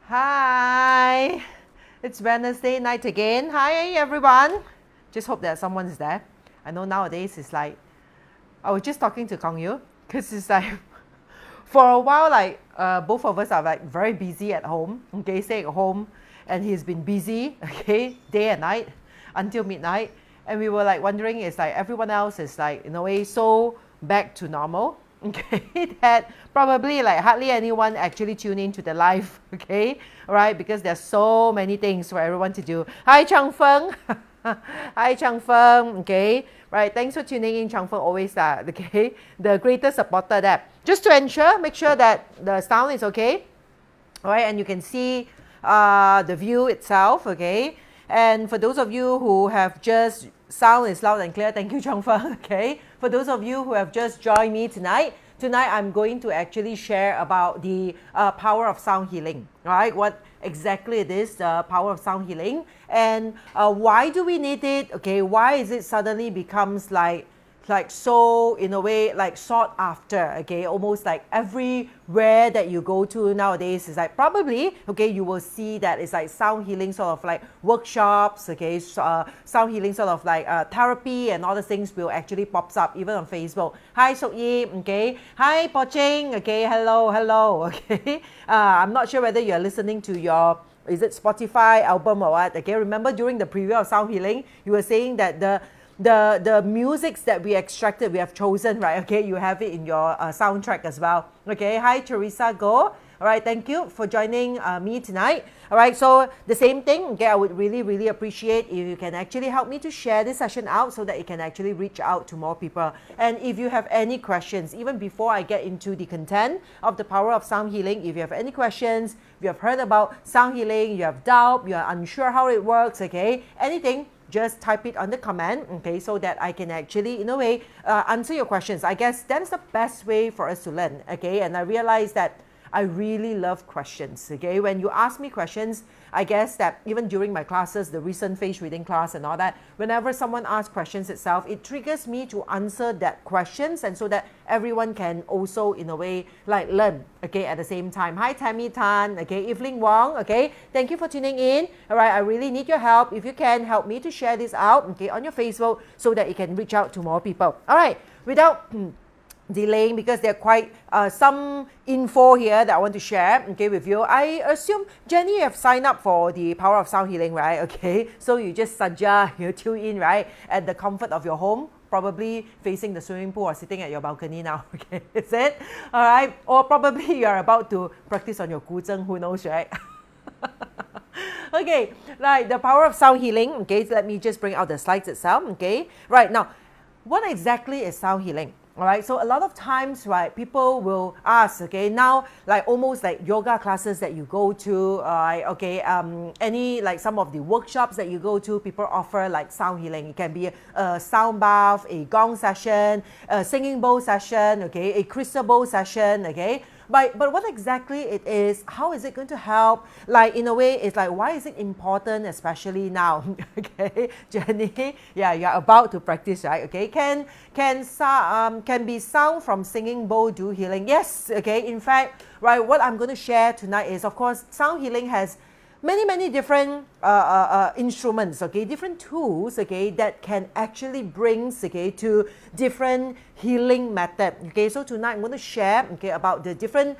Hi, it's Wednesday night again. Hi everyone. Just hope that someone is there. I know nowadays it's like, I was just talking to Kong Yu because it's like, for a while, like both of us are like very busy at home, okay, staying at home, and he's been busy, okay, day and night until midnight. And we were like wondering, it's like everyone else is like in a way so back to normal, okay, that probably like hardly anyone actually tune in to the live, okay, all right, because there's so many things for everyone to do. Hi Chang Feng. Hi Chang Feng, okay, right, thanks for tuning in. Chang Feng always okay, the greatest supporter there. Just to ensure, make sure that the sound is okay, all right, and you can see the view itself, okay. And for those of you who have just, sound is loud and clear, thank you Chang Feng, okay. For those of you who have just joined me tonight I'm going to actually share about the power of sound healing, all right, what exactly it is, the power of sound healing, and why do we need it, okay, why is it suddenly becomes like so in a way like sought after, okay, almost like everywhere that you go to nowadays is like probably, okay, you will see that it's like sound healing sort of like workshops, okay, sound healing sort of like therapy and all the things will actually pops up even on Facebook. Hi Sok Yi, okay, hi Po Ching, okay, hello, okay. I'm not sure whether you're listening to your, is it Spotify album or what, okay. Remember during the preview of sound healing you were saying that the musics that we extracted, we have chosen, right, okay, you have it in your soundtrack as well, okay. Hi Teresa Go, all right, thank you for joining me tonight, all right. So the same thing, okay, I would really appreciate if you can actually help me to share this session out so that it can actually reach out to more people. And if you have any questions, even before I get into the content of the power of sound healing, if you have any questions, if you have heard about sound healing, you have doubt, you are unsure how it works, okay, anything, just type it on the comment, okay, so that I can actually in a way answer your questions. I guess that is the best way for us to learn, okay. And I realize that I really love questions, okay. When you ask me questions, I guess that even during my classes, the recent face reading class and all that, whenever someone asks questions itself, it triggers me to answer that questions, and so that everyone can also in a way like learn, okay, at the same time. Hi Tammy Tan, okay, Evelyn Wong, okay, thank you for tuning in, all right. I really need your help. If you can help me to share this out, okay, on your Facebook so that it can reach out to more people, all right, without delaying, because there are quite some info here that I want to share, okay, with you. I assume Jenny, you have signed up for the power of sound healing, right, okay, so you just suggest you tune in, right, at the comfort of your home, probably facing the swimming pool or sitting at your balcony now, okay, is it, all right, or probably you are about to practice on your guzheng, who knows, right. Okay, right, the power of sound healing, okay, so let me just bring out the slides itself, okay. Right, now what exactly is sound healing? All right, so a lot of times, right, people will ask, okay, now like almost like yoga classes that you go to, okay, any like some of the workshops that you go to, people offer like sound healing. It can be a sound bath, a gong session, a singing bowl session, okay, a crystal bowl session, okay. But what exactly it is, how is it going to help? Like in a way, it's like, why is it important, especially now? Okay, Jenny, yeah, you're about to practice, right? Okay, can be sound from singing bowl do healing? Yes, okay. In fact, right, what I'm going to share tonight is, of course, sound healing has many different instruments, okay, different tools, okay, that can actually bring, okay, to different healing method, okay. So tonight I'm going to share, okay, about the different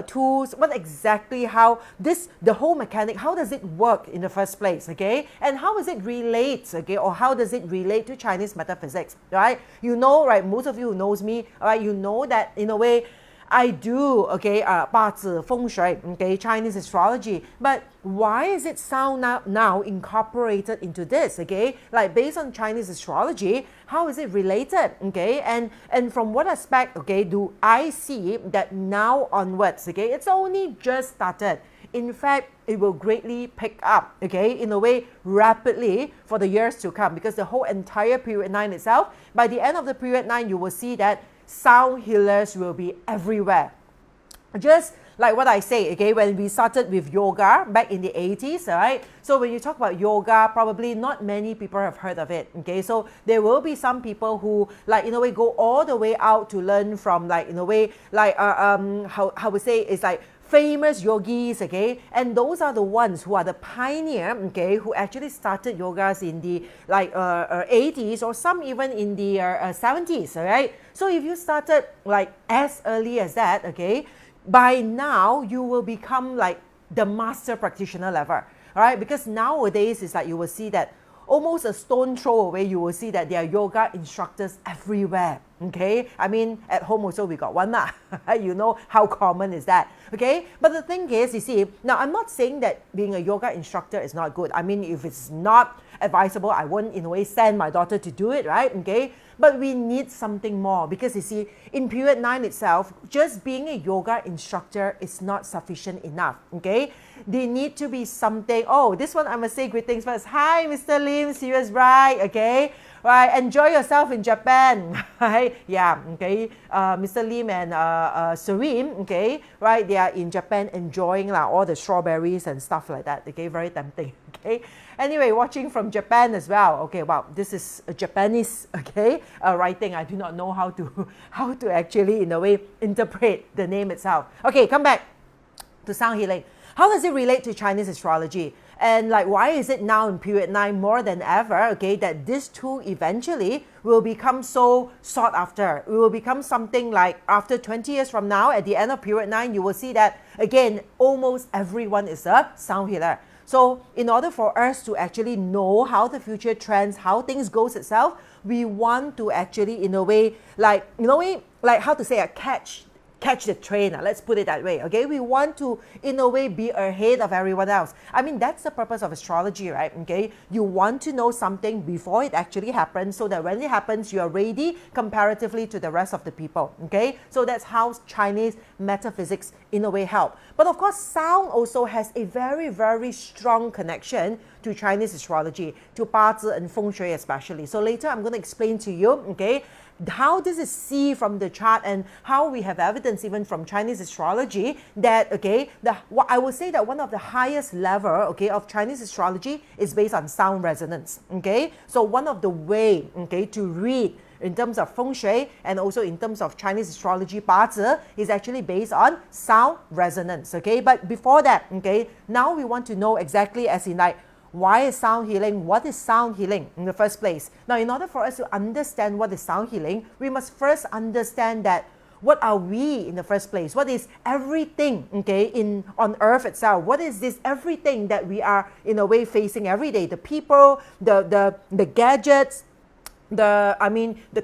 tools, what exactly, how this, the whole mechanic, how does it work in the first place, okay, and how does it relate, okay, or how does it relate to Chinese metaphysics, right? You know, right, most of you who knows me, all right, you know that in a way I do, okay, 八字, feng shui, okay, Chinese astrology. But why is it sound now incorporated into this, okay? Like based on Chinese astrology, how is it related, okay? And from what aspect, okay, do I see that now onwards, okay, it's only just started. In fact, it will greatly pick up, okay, in a way rapidly for the years to come, because the whole entire period 9 itself, by the end of the period 9, you will see that sound healers will be everywhere. Just like what I say, okay, when we started with yoga back in the 80s, all right? So when you talk about yoga, probably not many people have heard of it, okay? So there will be some people who, like, in a way, go all the way out to learn from, like, in a way, like, how we say, it's like famous yogis, okay, and those are the ones who are the pioneer, okay, who actually started yogas in the 80s, or some even in the 70s, all right? So if you started like as early as that, okay, by now you will become like the master practitioner level, all right? Because nowadays it's like you will see that almost a stone throw away, you will see that there are yoga instructors everywhere, okay? I mean, at home also we got one lah. You know how common is that, okay? But the thing is, you see, now I'm not saying that being a yoga instructor is not good. I mean, if it's not advisable, I won't in a way send my daughter to do it, right? Okay? But we need something more, because you see, in period 9 itself, just being a yoga instructor is not sufficient enough, okay? They need to be something. Oh, this one I must say greetings first. Hi, Mr. Lim, serious bride, okay? Right, enjoy yourself in Japan, right? Yeah, okay. Mr. Lim and Serene, okay, right? They are in Japan enjoying all the strawberries and stuff like that. Okay, very tempting. Okay. Anyway, watching from Japan as well. Okay, wow, this is a Japanese, okay, writing. I do not know how to actually in a way interpret the name itself. Okay, come back to sound healing. How does it relate to Chinese astrology? And like, why is it now in period 9 more than ever, okay, that this tool eventually will become so sought after? It will become something like after 20 years from now, at the end of period 9, you will see that, again, almost everyone is a sound healer. So in order for us to actually know how the future trends, how things goes itself, we want to actually, in a way, like how to say, catch the train, let's put it that way, okay? We want to, in a way, be ahead of everyone else. I mean, that's the purpose of astrology, right? Okay, you want to know something before it actually happens, so that when it happens, you are ready comparatively to the rest of the people, okay? So that's how Chinese metaphysics, in a way, help. But of course, sound also has a very, very strong connection to Chinese astrology, to 八字 and feng shui especially. So later, I'm going to explain to you, okay, how this is seen from the chart, and how we have evidence even from Chinese astrology that, okay, I would say that one of the highest level, okay, of Chinese astrology is based on sound resonance, okay? So one of the way, okay, to read in terms of feng shui and also in terms of Chinese astrology 八字 is actually based on sound resonance, okay? But before that, okay, now we want to know exactly as in like, why is sound healing? What is sound healing in the first place? Now, in order for us to understand what is sound healing, we must first understand that what are we in the first place? What is everything, okay, on earth itself? What is this everything that we are in a way facing every day? The people, the gadgets, the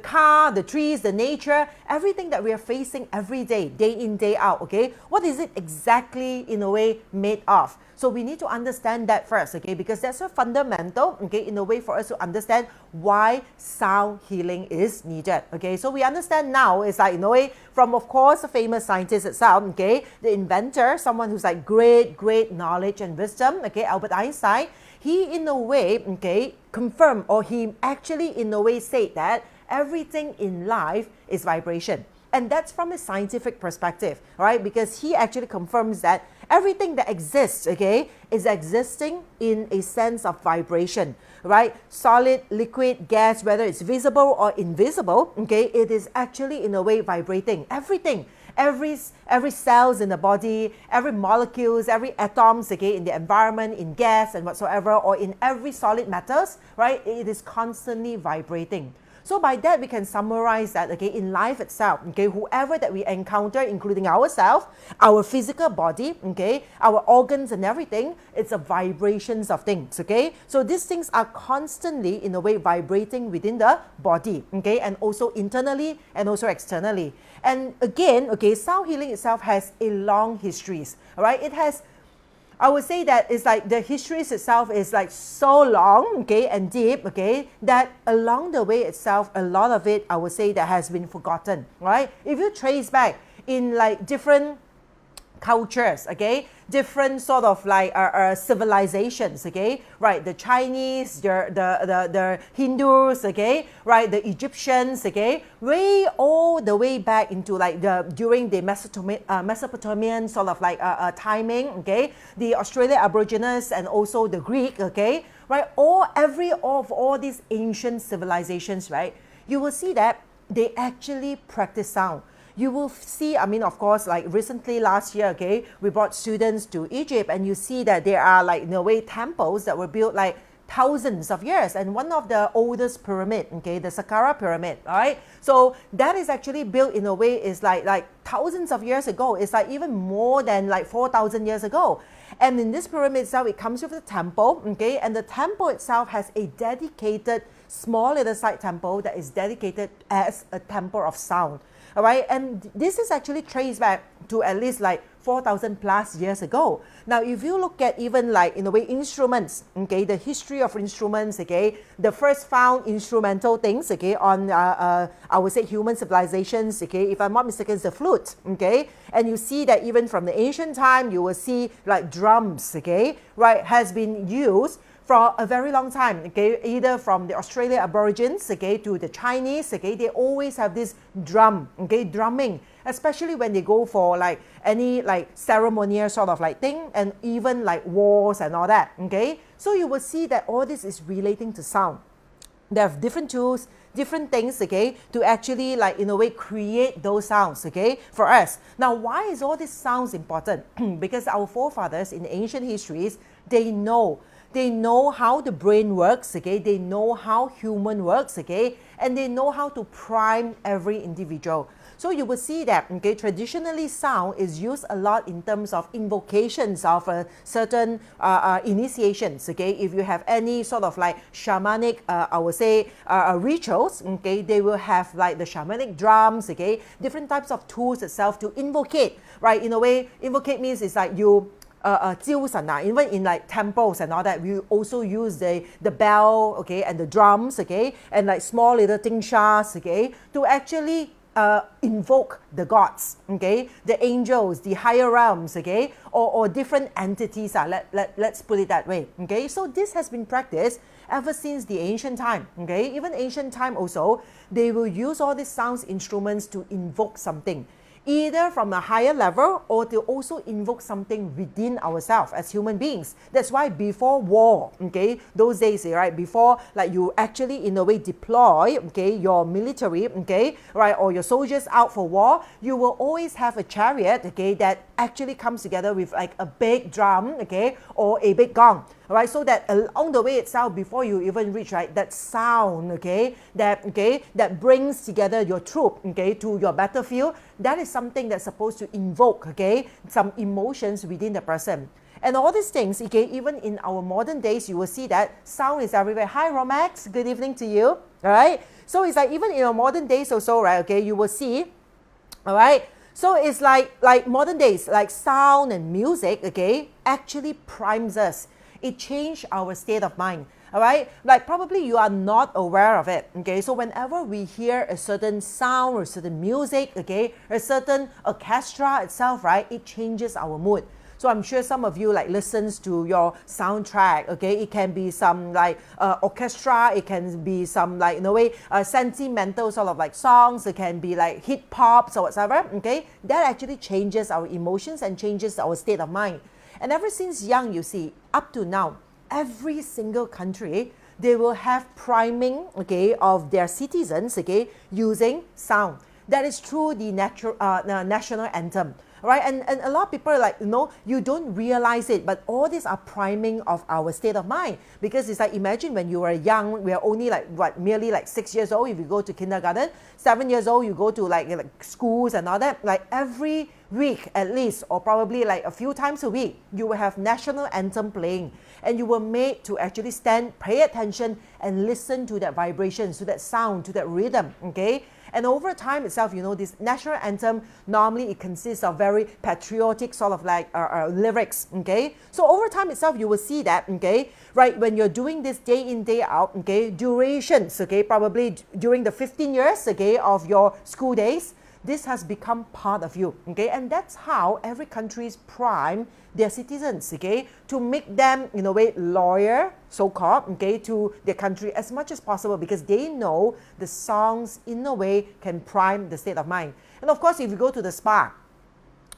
car, the trees, the nature, everything that we are facing every day in, day out, okay? What is it exactly in a way made of? So we need to understand that first, okay? Because that's a fundamental, okay, in a way for us to understand why sound healing is needed, okay? So we understand now is like, in a way, from of course a famous scientist itself, okay? The inventor, someone who's like great knowledge and wisdom, okay? Albert Einstein, he in a way, okay, confirmed, or he actually in a way said that everything in life is vibration. And that's from a scientific perspective, right? Because he actually confirms that everything that exists, okay, is existing in a sense of vibration, right? Solid, liquid, gas, whether it's visible or invisible, okay, it is actually in a way vibrating. Everything, every cells in the body, every molecules, every atoms, okay, in the environment, in gas and whatsoever, or in every solid matters, right? It is constantly vibrating. So by that, we can summarize that, okay, in life itself, okay, whoever that we encounter, including ourselves, our physical body, okay, our organs and everything, it's a vibrations of things, okay? So these things are constantly, in a way, vibrating within the body, okay, and also internally and also externally. And again, okay, sound healing itself has a long history, all right? It has, I would say that it's like the history itself is like so long, okay, and deep, okay, that along the way itself, a lot of it, I would say, that has been forgotten, right? If you trace back in like different cultures, okay, different sort of like civilizations, okay, right? The Chinese, the Hindus, okay, right? The Egyptians, okay, way all the way back into like during the Mesopotamian sort of like timing, okay, the Australian Aborigines and also the Greek, okay, right? Every of all these ancient civilizations, right? You will see that they actually practice sound. you will see, I mean, of course, like recently last year, okay, we brought students to Egypt, and you see that there are like, in a way, temples that were built like thousands of years, and one of the oldest pyramid, okay, the Saqqara pyramid, all right, so that is actually built in a way is like thousands of years ago. It's like even more than like 4,000 years ago. And in this pyramid itself, it comes with a temple, okay, and the temple itself has a dedicated small little side temple that is dedicated as a temple of sound. All right, and this is actually traced back to at least like 4,000 plus years ago. Now, if you look at even like, in a way, instruments, okay, the history of instruments, okay, the first found instrumental things, okay, on, I would say, human civilizations, okay, if I'm not mistaken, it's the flute, okay, and you see that even from the ancient time, you will see like drums, okay, right, has been used for a very long time, okay, either from the Australian Aborigines, okay, to the Chinese, okay, they always have this drum, okay, drumming, especially when they go for like any like ceremonial sort of like thing, and even like wars and all that, okay. So you will see that all this is relating to sound. They have different tools, different things, okay, to actually like, in a way, create those sounds, okay, for us. Now, why is all these sounds important? Because our forefathers in ancient histories, they know how the brain works, okay, they know how human works, okay, and they know how to prime every individual. So you will see that, okay, traditionally sound is used a lot in terms of invocations of certain initiations, okay. If you have any sort of like shamanic, I would say, rituals, okay, they will have like the shamanic drums, okay, different types of tools itself to invocate, right? In a way, invocate means it's like you even in like temples and all that, we also use the bell, okay, and the drums, okay, and like small little tingshas, okay, to actually invoke the gods, okay, the angels, the higher realms, okay, or different entities. Let's put it that way, okay. So this has been practiced ever since the ancient time, okay. Even ancient time also, they will use all these sounds instruments to invoke something, either from a higher level or to also invoke something within ourselves as human beings. That's why before war, okay, those days, right, before like you actually in a way deploy, okay, your military, okay, right, or your soldiers out for war, you will always have a chariot, okay, that actually comes together with like a big drum, okay, or a big gong. All right, so that along the way itself, before you even reach, right, that sound, okay, that brings together your troop, okay, to your battlefield, that is something that's supposed to invoke, okay, some emotions within the person. And all these things, okay, even in our modern days, you will see that sound is everywhere. Hi, Romax, good evening to you. All right, so it's like even in our modern days also, right, okay, you will see, all right, so it's like modern days, like sound and music, okay, actually primes us. It changed our state of mind, all right? Like probably you are not aware of it, okay? So whenever we hear a certain sound or a certain music, okay, a certain orchestra itself, right, it changes our mood. So I'm sure some of you like listens to your soundtrack, okay? It can be some like orchestra, it can be some like, in a way, sentimental sort of like songs, it can be like hip pops or whatever, okay? That actually changes our emotions and changes our state of mind. And ever since young, you see, up to now, every single country, they will have priming, okay, of their citizens, okay, using sound. That is through the national anthem, right? And a lot of people are like, you don't realize it, but all these are priming of our state of mind. Because it's like, imagine when you were young, we are only like, merely like 6 years old if you go to kindergarten, 7 years old, you go to like schools and all that. Like every week at least, or probably like a few times a week, you will have national anthem playing. And you were made to actually stand, pay attention, and listen to that vibration, to that sound, to that rhythm, okay? And over time itself, this national anthem, normally it consists of very patriotic sort of like lyrics, okay? So over time itself, you will see that, okay? Right, when you're doing this day in, day out, okay, durations, okay, probably during the 15 years, okay, of your school days, this has become part of you, okay? And that's how every country's prime their citizens, okay? To make them, in a way, loyal, so-called, okay, to their country as much as possible, because they know the songs, in a way, can prime the state of mind. And of course, if you go to the spa,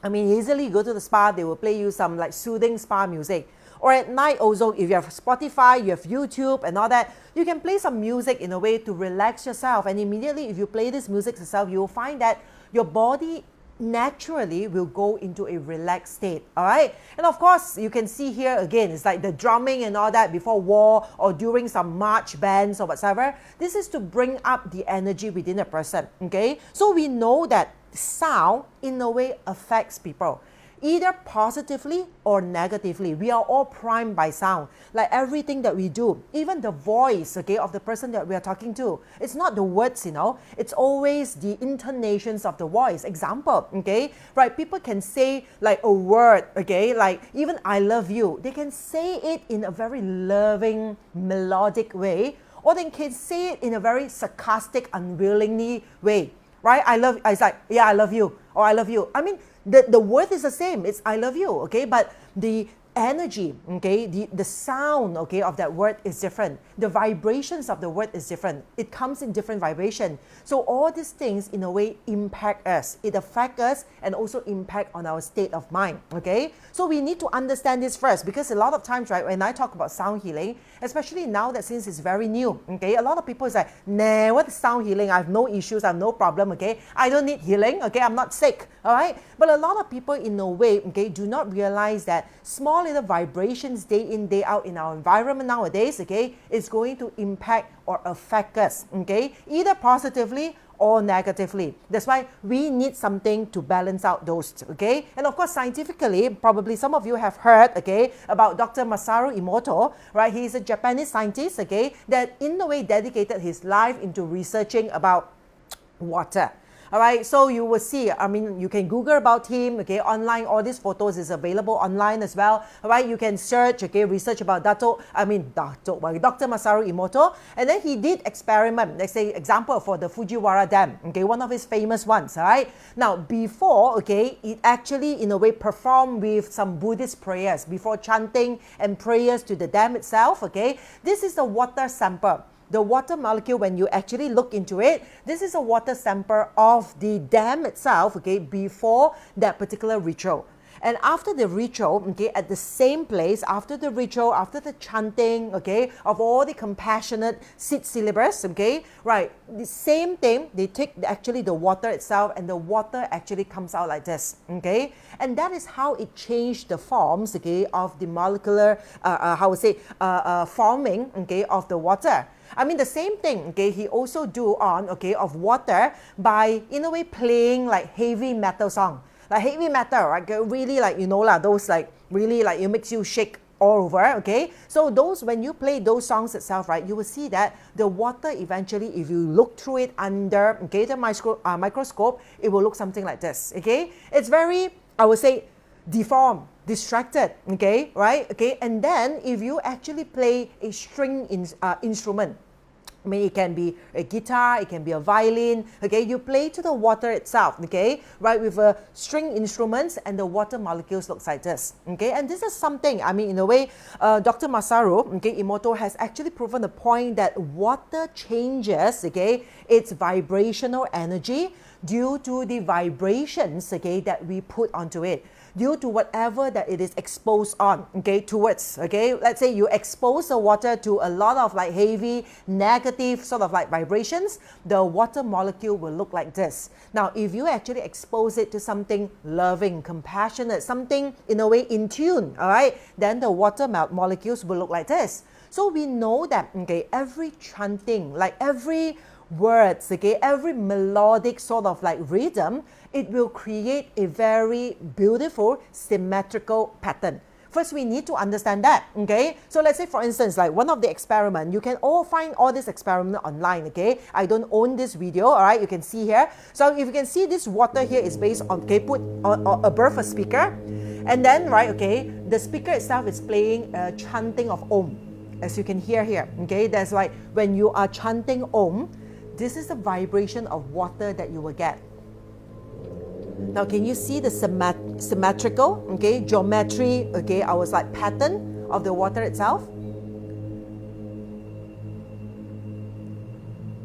I mean, easily you go to the spa, they will play you some like soothing spa music. Or at night also, if you have Spotify, you have YouTube and all that, you can play some music in a way to relax yourself. And immediately, if you play this music yourself, you will find that your body naturally will go into a relaxed state, all right? And of course, you can see here again, it's like the drumming and all that before war or during some march bands or whatever. This is to bring up the energy within a person, okay? So we know that sound in a way affects people, either positively or negatively. We are all primed by sound, like everything that we do, even the voice, okay, of the person that we are talking to. It's not the words, you know, it's always the intonations of the voice. Example, okay, right, people can say like a word, okay, like even I love you. They can say it in a very loving, melodic way, or they can say it in a very sarcastic, unwillingly way, right? It's like, yeah, I love you, or I love you. I mean, the word is the same, it's I love you, okay, but the energy, okay, the sound, okay, of that word is different. The vibrations of the word is different. It comes in different vibration. So all these things in a way impact us. It affects us and also impact on our state of mind, okay? So we need to understand this first, because a lot of times, right, when I talk about sound healing, especially now that since it's very new, okay, a lot of people say, nah, what is sound healing? I have no issues, I have no problem, okay? I don't need healing, okay? I'm not sick, all right? But a lot of people in a way, okay, do not realize that small little vibrations day in, day out in our environment nowadays, okay, is going to impact or affect us, okay, either positively or negatively. That's why we need something to balance out those, okay? And of course, scientifically, probably some of you have heard, okay, about Dr. Masaru Emoto, right? He's a Japanese scientist, okay, that in a way dedicated his life into researching about water. All right, so you will see, I mean, you can Google about him, okay, online, all these photos is available online as well, all right, you can search, okay, research about Dr. Masaru Emoto, and then he did experiment, let's say, example for the Fujiwara Dam, okay, one of his famous ones, all right. Now, before, okay, it actually, in a way, performed with some Buddhist prayers, before chanting and prayers to the dam itself, okay. This is the water sample. The water molecule, when you actually look into it, this is a water sample of the dam itself, okay, before that particular ritual. And after the ritual, okay, at the same place, after the ritual, after the chanting, okay, of all the compassionate seed syllabus, okay, right, the same thing, they take actually the water itself, and the water actually comes out like this, okay, and that is how it changed the forms, okay, of the molecular, forming, okay, of the water. I mean, the same thing, okay, he also do on, okay, of water by, in a way, playing like heavy metal song. Like heavy metal, right, really like, you know, those like, really like, it makes you shake all over, okay. So those, when you play those songs itself, right, you will see that the water eventually, if you look through it under, okay, the microscope, it will look something like this, okay. It's very, I would say, deformed, distracted, okay, right, okay. And then if you actually play a string instrument, I mean, it can be a guitar, it can be a violin, okay, you play to the water itself, okay, right, with a string instruments, and the water molecules looks like this, okay. And this is something, I mean, in a way, Dr. Masaru, okay, Emoto has actually proven the point that water changes, okay, its vibrational energy due to the vibrations, okay, that we put onto it, due to whatever that it is exposed on, okay, towards, okay. Let's say you expose the water to a lot of like heavy, negative sort of like vibrations, the water molecule will look like this. Now, if you actually expose it to something loving, compassionate, something in a way in tune, all right, then the water molecules will look like this. So we know that, okay, every chanting, like every words, okay, every melodic sort of like rhythm, it will create a very beautiful symmetrical pattern. First, we need to understand that, okay? So let's say, for instance, like one of the experiment, you can all find all this experiment online, okay? I don't own this video, all right? You can see here. So if you can see, this water here is based on, okay, put above a speaker. And then, right, okay, the speaker itself is playing a chanting of Om, as you can hear here, okay? That's like when you are chanting Om, this is the vibration of water that you will get. Now, can you see the symmetrical, okay, geometry, okay, our like pattern of the water itself?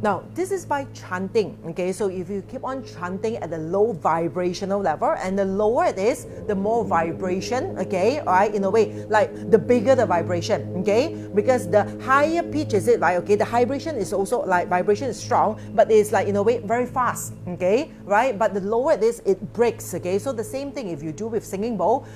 Now, this is by chanting, okay? So if you keep on chanting at the low vibrational level, and the lower it is, the more vibration, okay? All right, in a way, like the bigger the vibration, okay? Because the higher pitch is it, like, okay, the vibration is also, like, vibration is strong, but it's like, in a way, very fast, okay? Right? But the lower it is, it breaks, okay? So the same thing if you do with singing bowl,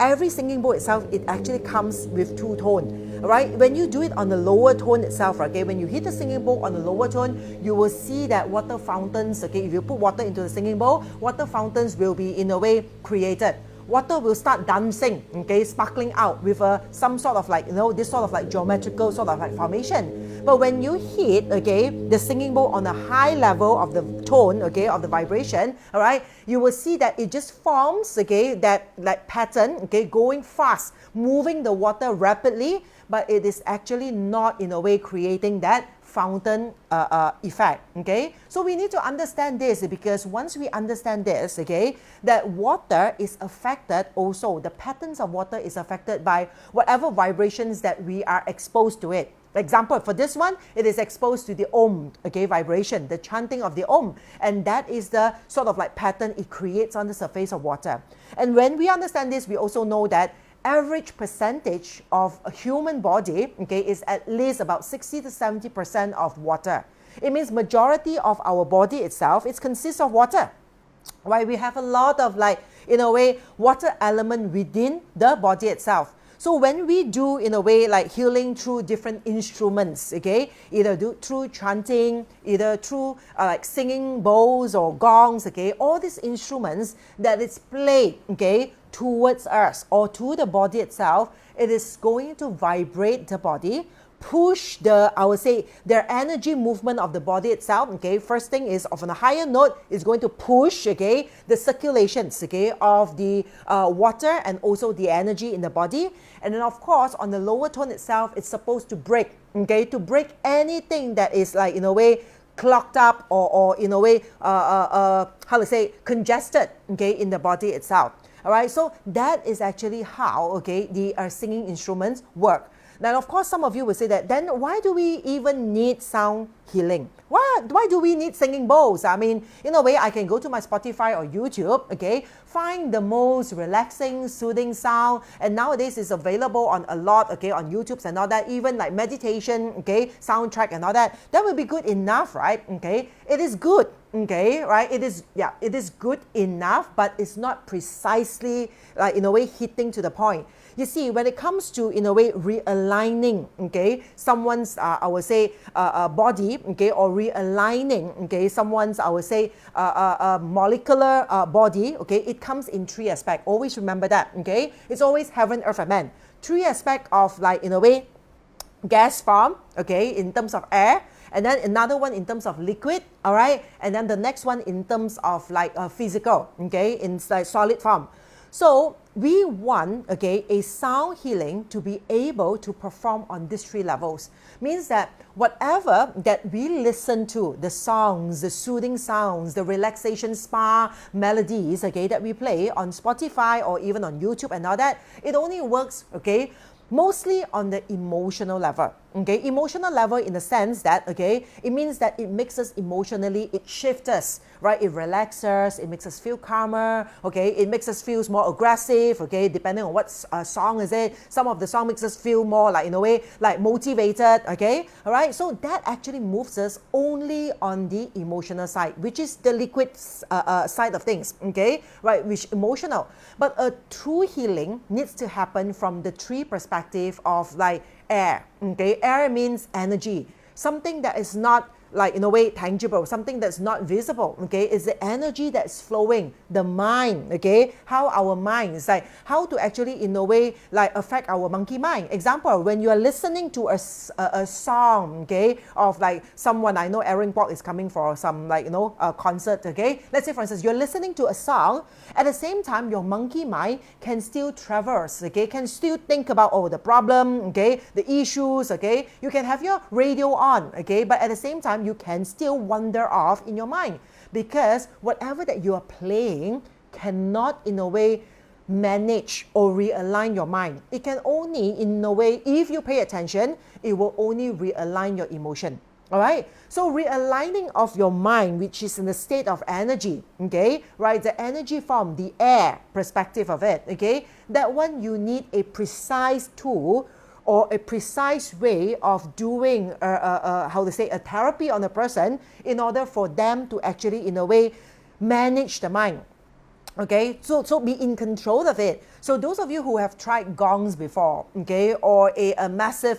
every singing bowl itself, it actually comes with two tone, right? When you do it on the lower tone itself, okay, when you hit the singing bowl on the lower tone, you will see that water fountains, okay, if you put water into the singing bowl, water fountains will be in a way created. Water will start dancing, okay, sparkling out with some sort of like, this sort of like geometrical sort of like formation. But when you hit, okay, the singing bowl on a high level of the tone, okay, of the vibration, all right, you will see that it just forms, okay, that like pattern, okay, going fast, moving the water rapidly, but it is actually not in a way creating that fountain effect, okay? So we need to understand this, because once we understand this, okay, that water is affected also, the patterns of water is affected by whatever vibrations that we are exposed to it. Example, for this one, it is exposed to the Om, okay, vibration, the chanting of the Om, and that is the sort of like pattern it creates on the surface of water. And when we understand this, we also know that average percentage of a human body, okay, is at least about 60 to 70% of water. It means majority of our body itself, it consists of water. Right? We have a lot of like, in a way, water element within the body itself. So when we do, in a way, like healing through different instruments, okay, either through chanting, either through like singing bowls or gongs, okay, all these instruments that is played, okay, towards us or to the body itself, it is going to vibrate the body, push I would say, their energy movement of the body itself, okay. First thing is, on a higher note, is going to push, okay, the circulations, okay, of the water and also the energy in the body. And then, of course, on the lower tone itself, it's supposed to break, okay, to break anything that is like, in a way, clogged up or in a way, how to say, congested, okay, in the body itself. All right, so that is actually how, okay, the singing instruments work. Now, of course, some of you will say that, then why do we even need sound healing? Why do we need singing bowls? I mean, in a way, I can go to my Spotify or YouTube, okay, find the most relaxing, soothing sound, and nowadays it's available on a lot, okay, on YouTube and all that, even like meditation, okay, soundtrack and all that. That will be good enough, right? Okay, it is good, okay, right? It is good enough, but it's not precisely like, in a way, hitting to the point. You see, when it comes to, in a way, realigning, okay, someone's, I would say, body, okay, or realigning, okay, someone's, I would say, molecular body, okay, it comes in three aspects. Always remember that, okay? It's always heaven, earth, and man. Three aspects of, like, in a way, gas form, okay, in terms of air, and then another one in terms of liquid, all right, and then the next one in terms of like physical, okay, in like solid form. So we want, okay, a sound healing to be able to perform on these three levels. Means that whatever that we listen to, the songs, the soothing sounds, the relaxation spa melodies, okay, that we play on Spotify or even on YouTube and all that, it only works, okay, mostly on the emotional level. Okay, emotional level in the sense that, okay, it means that it makes us emotionally, it shifts us, right? It relaxes us, it makes us feel calmer, okay? It makes us feel more aggressive, okay? Depending on what song is it. Some of the song makes us feel more like, in a way, like motivated, okay? All right, so that actually moves us only on the emotional side, which is the liquid side of things, okay? Right, which emotional. But a true healing needs to happen from the three perspective of like air, okay? Air means energy, something that is not like, in a way, tangible, something that's not visible, okay? Is the energy that's flowing, the mind, okay? How our mind is like, how to actually, in a way, like affect our monkey mind. Example, when you are listening to a song, okay, of like someone, I know Aaron Kwok is coming for some like, a concert, okay? Let's say, for instance, you're listening to a song, at the same time, your monkey mind can still traverse, okay? Can still think about, oh, the problem, okay? The issues, okay? You can have your radio on, okay? But at the same time, you can still wander off in your mind, because whatever that you are playing cannot, in a way, manage or realign your mind. It can only, in a way, if you pay attention, it will only realign your emotion. All right, so realigning of your mind, which is in the state of energy, okay, right, the energy from the air perspective of it, okay, that one you need a precise tool or a precise way of doing, how to say, a therapy on a person in order for them to actually, in a way, manage the mind. Okay, so be in control of it. So those of you who have tried gongs before, okay, or a massive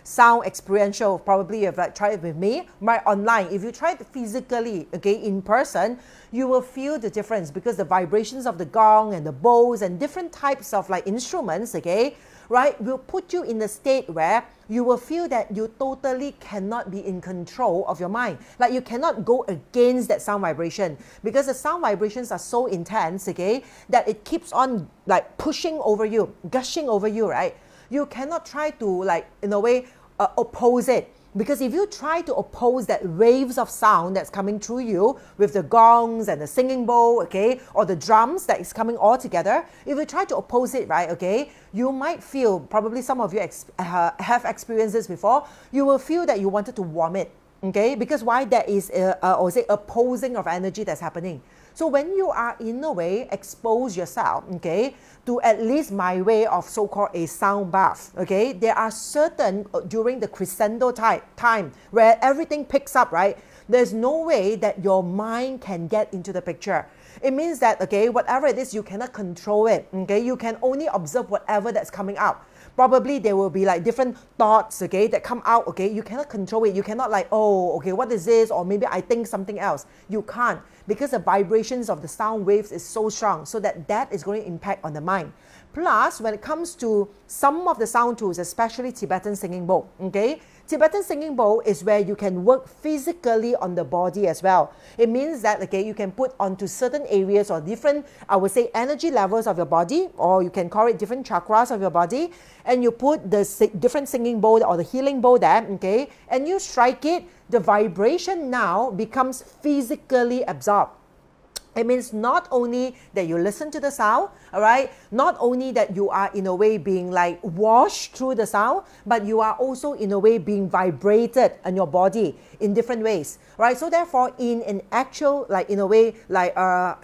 sound experiential, probably you have like tried it with me, right, online. If you try it physically, okay, in person, you will feel the difference because the vibrations of the gong and the bowls and different types of like instruments, okay, right, will put you in a state where you will feel that you totally cannot be in control of your mind. Like you cannot go against that sound vibration because the sound vibrations are so intense, okay, that it keeps on like pushing over you, gushing over you, right? You cannot try to like, in a way, oppose it. Because if you try to oppose that waves of sound that's coming through you with the gongs and the singing bowl, okay, or the drums that is coming all together, if you try to oppose it, right, okay, you might feel, probably some of you have experienced this before, you will feel that you wanted to vomit, okay, because why? There is or say opposing of energy that's happening. So when you are in a way expose yourself, okay, to at least my way of so-called a sound bath, okay, there are certain during the crescendo time where everything picks up, right? There's no way that your mind can get into the picture. It means that, okay, whatever it is, you cannot control it, okay? You can only observe whatever that's coming out. Probably there will be like different thoughts, okay, that come out, okay? You cannot control it. You cannot like, oh, okay, what is this? Or maybe I think something else. You can't because the vibrations of the sound waves is so strong so that is going to impact on the mind. Plus, when it comes to some of the sound tools, especially Tibetan singing bowl, okay? Tibetan singing bowl is where you can work physically on the body as well. It means that, okay, you can put onto certain areas or different, I would say, energy levels of your body, or you can call it different chakras of your body, and you put the different singing bowl or the healing bowl there, okay, and you strike it, the vibration now becomes physically absorbed. It means not only that you listen to the sound, all right, not only that you are in a way being like washed through the sound, but you are also in a way being vibrated in your body in different ways, right? So therefore, in an actual, like in a way, like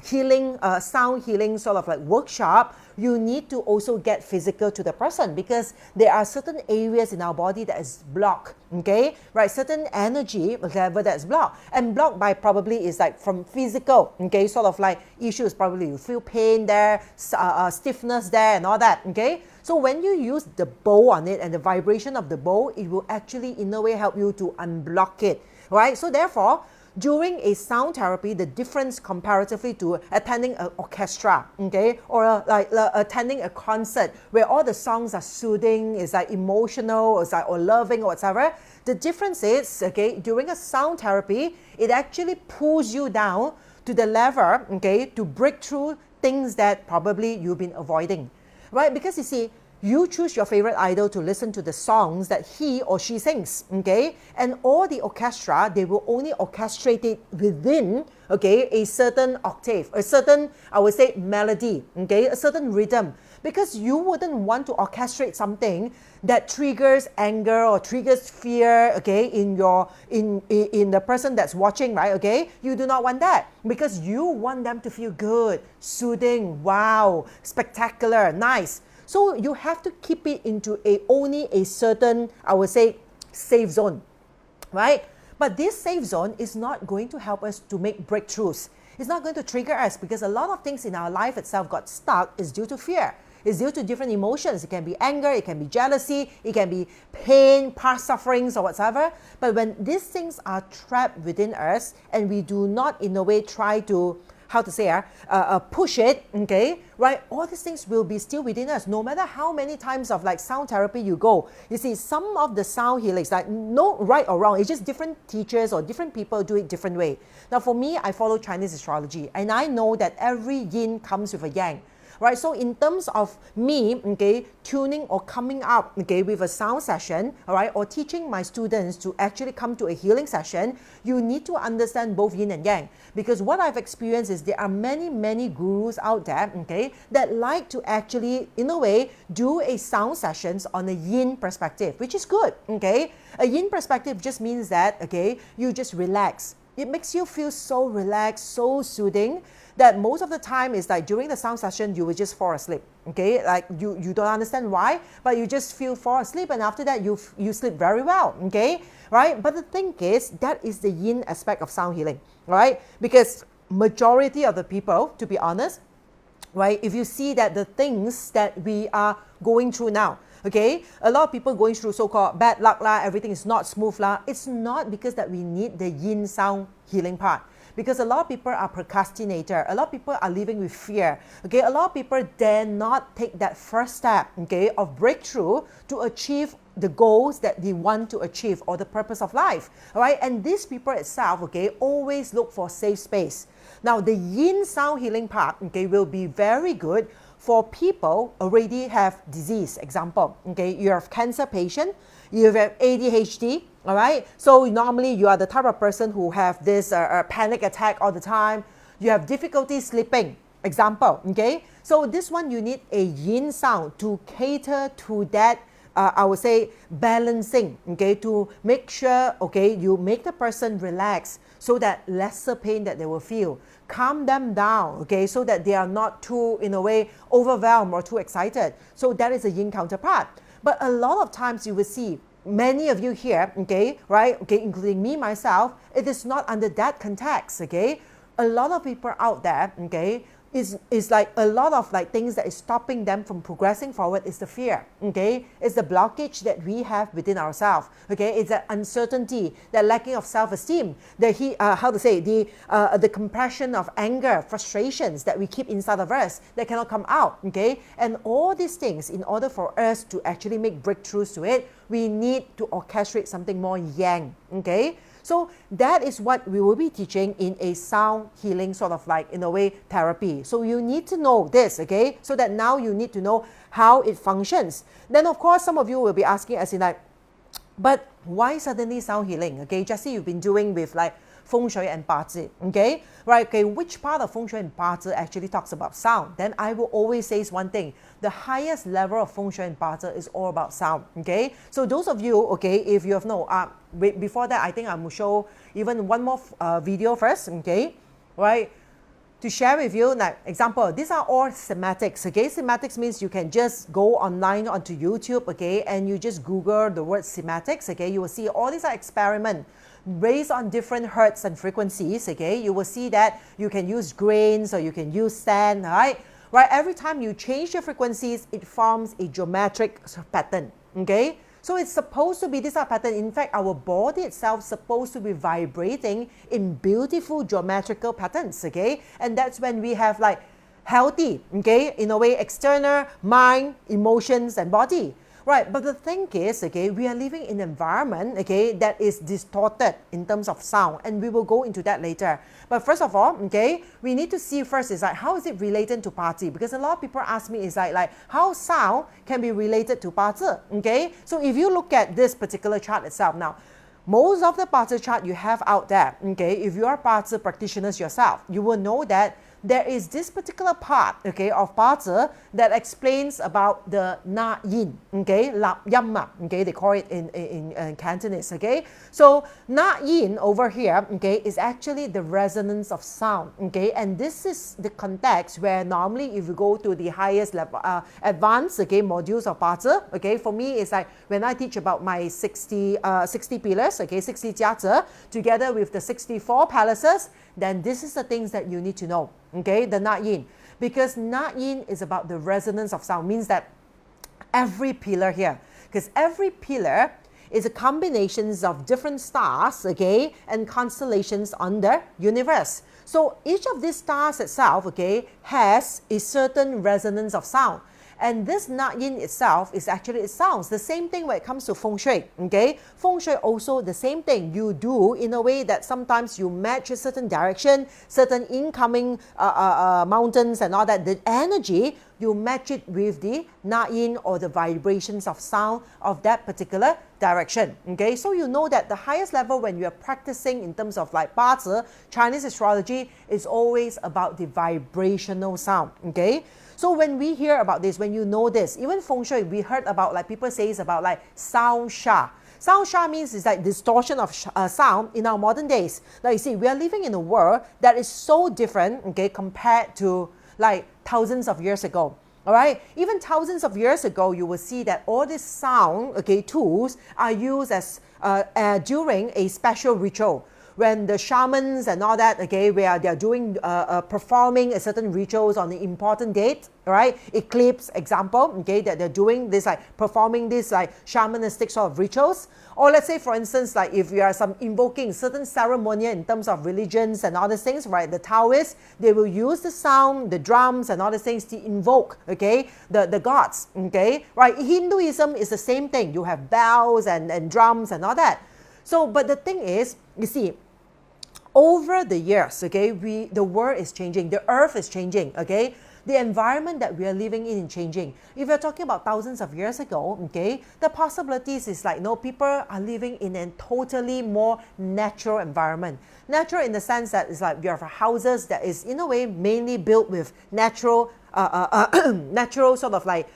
healing, sound healing sort of like workshop, you need to also get physical to the person because there are certain areas in our body that is blocked, okay, right? Certain energy level that's blocked, and blocked by probably is like from physical, okay, sort of like issues. Probably you feel pain there, stiffness there, and all that, okay. So when you use the bowl on it and the vibration of the bowl, it will actually in a way help you to unblock it, right? So therefore, during a sound therapy, the difference comparatively to attending an orchestra, okay, or attending a concert where all the songs are soothing, it's like emotional, it's like or loving or whatever. The difference is, okay, during a sound therapy, it actually pulls you down to the level, okay, to break through things that probably you've been avoiding, right? Because you see, you choose your favorite idol to listen to the songs that he or she sings, okay? And all the orchestra, they will only orchestrate it within, okay, a certain octave, a certain, I would say, melody, okay, a certain rhythm. Because you wouldn't want to orchestrate something that triggers anger or triggers fear, okay, in the person that's watching, right, okay? You do not want that because you want them to feel good, soothing, wow, spectacular, nice. So you have to keep it into only a certain, I would say, safe zone, right? But this safe zone is not going to help us to make breakthroughs. It's not going to trigger us because a lot of things in our life itself got stuck is due to fear. It's due to different emotions. It can be anger, it can be jealousy, it can be pain, past sufferings or whatever. But when these things are trapped within us and we do not in a way try to, how to say, push it, okay, right? All these things will be still within us, no matter how many times of like sound therapy you go. You see, some of the sound healings, like no right or wrong, it's just different teachers or different people do it different way. Now for me, I follow Chinese astrology, and I know that every yin comes with a yang. right? So in terms of me, okay, tuning or coming up, okay, with a sound session, all right, or teaching my students to actually come to a healing session, you need to understand both yin and yang. Because what I've experienced is there are many gurus out there, okay, that like to actually, in a way, do a sound sessions on a yin perspective, which is good, okay? A yin perspective just means that, okay, you just relax. It makes you feel so relaxed, so soothing, that most of the time is like during the sound session, you will just fall asleep, okay? Like you don't understand why, but you just fall asleep, and after that, you sleep very well, okay? Right? But the thing is, that is the yin aspect of sound healing, right? Because majority of the people, to be honest, right, if you see that the things that we are going through now, okay, a lot of people going through so-called bad luck lah, everything is not smooth lah, it's not because that we need the yin sound healing part. Because a lot of people are procrastinator, a lot of people are living with fear, okay, a lot of people dare not take that first step, okay, of breakthrough to achieve the goals that they want to achieve or the purpose of life, all right? And these people itself, okay, always look for safe space. Now, the yin sound healing part, okay, will be very good for people already have disease. Example, okay, you have cancer patient, you have ADHD, all right? So normally you are the type of person who have this panic attack all the time. You have difficulty sleeping. Example, okay? So this one you need a yin sound to cater to that, I would say, balancing, okay, to make sure, okay, you make the person relax so that lesser pain that they will feel. Calm them down, okay, so that they are not too, in a way, overwhelmed or too excited. So that is a yin counterpart. But a lot of times you will see many of you here, okay, right, okay, including me, myself, it is not under that context, okay. A lot of people out there, okay, is like a lot of like things that is stopping them from progressing forward is the fear, okay? It's the blockage that we have within ourselves, okay? It's the uncertainty, the lacking of self-esteem, the compression of anger, frustrations that we keep inside of us that cannot come out, okay? And all these things, in order for us to actually make breakthroughs to it, we need to orchestrate something more yang, okay? So that is what we will be teaching in a sound healing sort of like, in a way, therapy. So you need to know this, okay? So that now you need to know how it functions. Then of course, some of you will be asking as in like, but why suddenly sound healing? Okay, Jessie, you've been doing with like Feng Shui and Bazi, okay? Right, okay, which part of Feng Shui and Bazi actually talks about sound? Then I will always say one thing, the highest level of Feng Shui and Bazi is all about sound, okay? So those of you, okay, if you have before that, I think I will show even one more video first, okay? Right, to share with you, like example, these are all semantics, okay? Semantics means you can just go online onto YouTube, okay, and you just Google the word semantics, okay? You will see all these are experiments based on different hertz and frequencies, okay? You will see that you can use grains or you can use sand, right? Right, every time you change the frequencies, it forms a geometric pattern, okay? So it's supposed to be this pattern. In fact, our body itself is supposed to be vibrating in beautiful geometrical patterns, okay? And that's when we have like healthy, okay, in a way, external mind, emotions, and body. Right, but the thing is, okay, we are living in an environment, okay, that is distorted in terms of sound, and we will go into that later. But first of all, okay, we need to see first is like, how is it related to party? Because a lot of people ask me is like how sound can be related to party, okay? So if you look at this particular chart itself now, most of the party chart you have out there, okay, if you are party practitioners yourself, you will know that there is this particular part, okay, of parzi that explains about the na yin, okay, la yamma, okay, they call it in Cantonese, okay. So na yin over here, okay, is actually the resonance of sound, okay, and this is the context where normally if you go to the highest level, advanced, okay, modules of parzi, okay, for me it's like when I teach about my 60 pillars, okay, 60 jiazi, together with the 64 palaces, then this is the things that you need to know, okay, the Na Yin. Because Na Yin is about the resonance of sound, means that every pillar here, because every pillar is a combination of different stars, okay, and constellations on the universe. So each of these stars itself, okay, has a certain resonance of sound. And this Na Yin itself is actually, it sounds the same thing when it comes to Feng Shui, okay? Feng Shui also the same thing. You do in a way that sometimes you match a certain direction, certain incoming mountains and all that. The energy, you match it with the Na Yin or the vibrations of sound of that particular direction, okay? So you know that the highest level when you are practicing in terms of like Ba Zi, Chinese astrology, is always about the vibrational sound, okay? So when we hear about this, when you know this, even Feng Shui, we heard about like people say it's about like sound sha. Sound sha means it's like distortion of sound in our modern days. Now you see, we are living in a world that is so different, okay, compared to like thousands of years ago. All right, even thousands of years ago, you will see that all these sound, okay, tools are used as during a special ritual. When the shamans and all that, okay, where they are doing, performing a certain rituals on the important date, right? Eclipse example, okay, that they're doing this, like performing this like shamanistic sort of rituals. Or let's say, for instance, like if you are some invoking certain ceremonial in terms of religions and all these things, right? The Taoists, they will use the sound, the drums and all these things to invoke, okay, the gods, okay, right? Hinduism is the same thing. You have bells and drums and all that. So, but the thing is, you see, over the years, okay, the world is changing, the earth is changing, okay, the environment that we are living in is changing. If you're talking about thousands of years ago, okay, the possibilities is like, no, people are living in a totally more natural environment. Natural in the sense that it's like you have houses that is in a way mainly built with natural, natural sort of like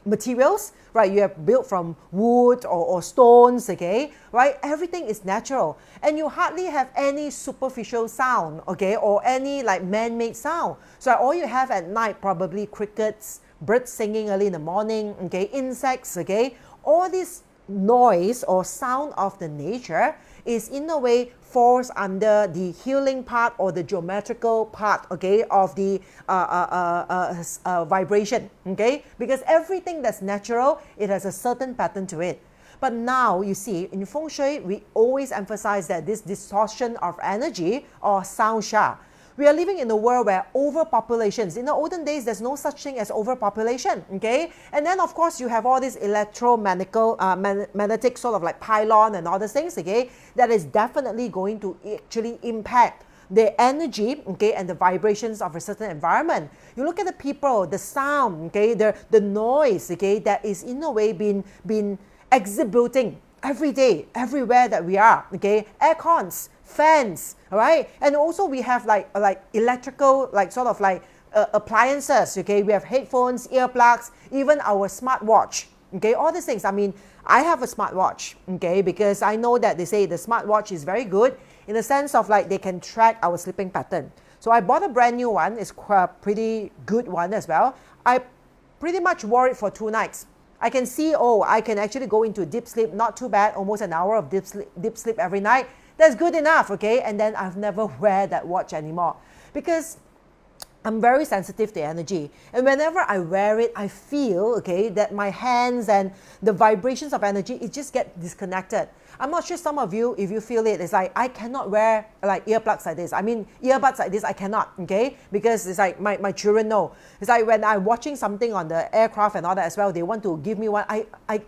materials, right? You have built from wood or stones, okay, right? Everything is natural, and you hardly have any superficial sound, okay, or any like man-made sound. So all you have at night probably crickets, birds singing early in the morning, okay, insects, okay. All this noise or sound of the nature is in a way falls under the healing part or the geometrical part, okay, of the vibration, okay, because everything that's natural, it has a certain pattern to it. But now you see in Feng Shui, we always emphasize that this distortion of energy or sound sha. We are living in a world where overpopulations, in the olden days, there's no such thing as overpopulation, okay? And then, of course, you have all these magnetic sort of like pylon and all these things, okay? That is definitely going to actually impact the energy, okay, and the vibrations of a certain environment. You look at the people, the sound, okay, the noise, okay, that is in a way been exhibiting every day, everywhere that we are, okay? Aircons, fans, all right? And also we have like electrical, like sort of like appliances, okay? We have headphones, earplugs, even our smartwatch, okay? All these things. I mean, I have a smartwatch, okay? Because I know that they say the smartwatch is very good in the sense of like they can track our sleeping pattern. So I bought a brand new one. It's a pretty good one as well. I pretty much wore it for 2 nights. I can see, oh, I can actually go into deep sleep, not too bad, almost an hour of deep sleep every night. That's good enough, okay? And then I've never wear that watch anymore because I'm very sensitive to energy. And whenever I wear it, I feel, okay, that my hands and the vibrations of energy, it just get disconnected. I'm not sure some of you, if you feel it, it's like I cannot wear like earplugs like this. I mean, earbuds like this, I cannot, okay? Because it's like my children know. It's like when I'm watching something on the aircraft and all that as well, they want to give me one.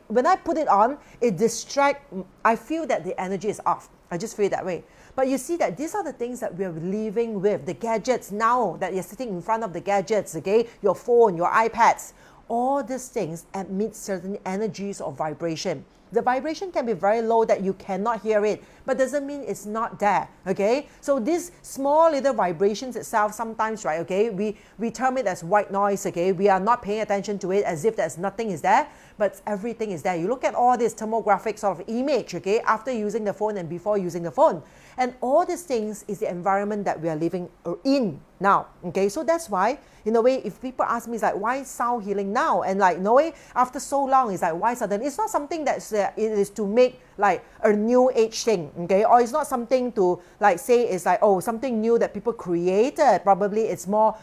When I put it on, it distracts. I feel that the energy is off. I just feel that way. But you see that these are the things that we're living with. The gadgets now that you're sitting in front of the gadgets, okay? Your phone, your iPads. All these things emit certain energies of vibration. The vibration can be very low that you cannot hear it, but doesn't mean it's not there, okay? So these small little vibrations itself sometimes, right, okay, we term it as white noise, okay? We are not paying attention to it as if there's nothing is there, but everything is there. You look at all this thermographic sort of image, okay, after using the phone and before using the phone. And all these things is the environment that we are living in now, okay? So that's why, in a way, if people ask me, it's like, why sound healing now? And like, no way, after so long, it's like, why suddenly? It's not something that's, it is to make like a new age thing, okay? Or it's not something to like say it's like, oh, something new that people created. Probably it's more